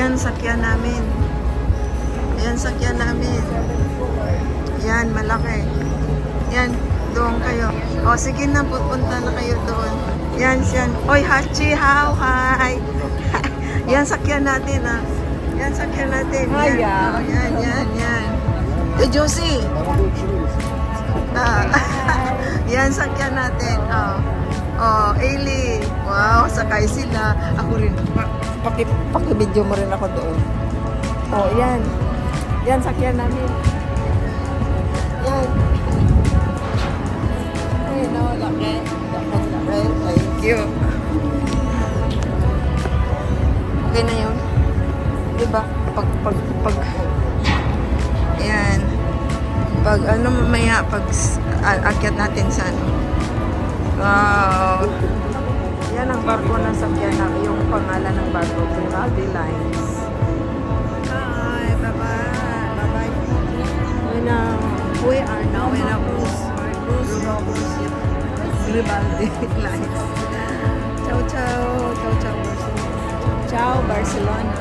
Ayan, sakyan namin. Ayan, sakyan namin. Ayan, malaki. Ayan, doon kayo. O, sige na, pupunta na kayo doon. Yan, yan. Oy, Hachi, how, hi. Yan, sakyan natin, ha. Yan, sakyan natin. Yan, oh, yan, yan, yan. Eh, Josie. Yan, sakyan natin. Oh, oh, Ailey. Wow, sakay sila. Ako rin. Paki-video mo rin ako doon. Oh, yan. Yan, sakyan namin. Yan. Ay, laki. Thank you. Okay na yun. Diba? Pag ayan. Pag ano mamaya, pag akyat natin sa ano. Wow. Yan ang barko na sakyan na. Yung pangalan ng barko. Grimaldi Lines. Hi. Bye-bye. Bye-bye. We are now in a cruise. Grimaldi Lines. Ciao, ciao. Ciao, ciao. Ciao, Barcelona.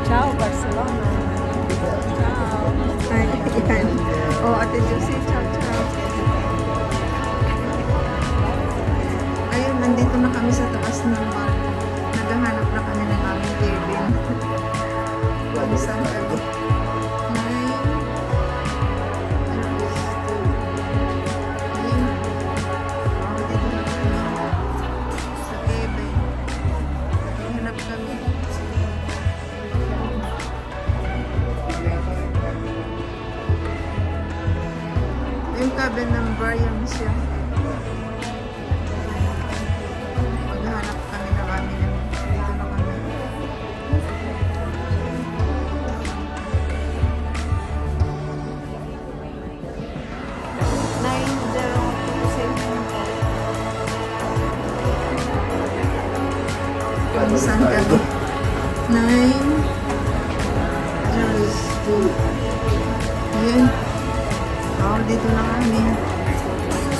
Ciao, Barcelona. Ciao. Ay, yan. Oh, Ate Josie, ciao, ciao. Ayun, nandito na kami sa taas ng barko. Naghahanap na kami ng aming cabin. Kung saan kami. Yung cabin number, yun siya. Maghanap kami na kami. Dito na kami. Kung saan kami? 902. Ayan. Oh, dito na kami.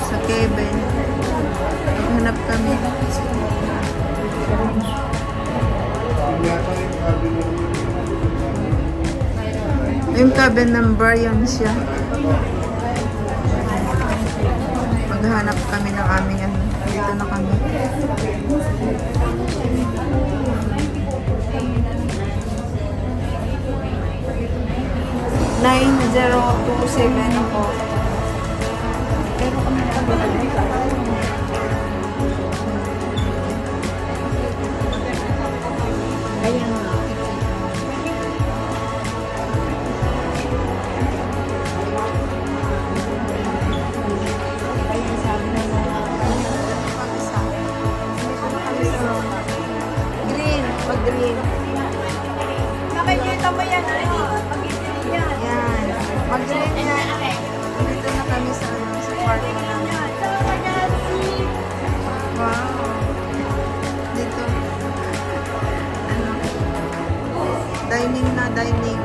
Sa cabin. Maghanap kami. Yung cabin number, yun siya. Maghanap kami ng aming ano. Dito na kami. #9027 po. Pero kami ayan na. Ayan, sabi na green, pag-green. Nakikita mo yan, ano? Pag-green yan. Yan. Mag-green yan. Dito na kami sa park namin. Wow. Dito. Ano? Dining na, dining.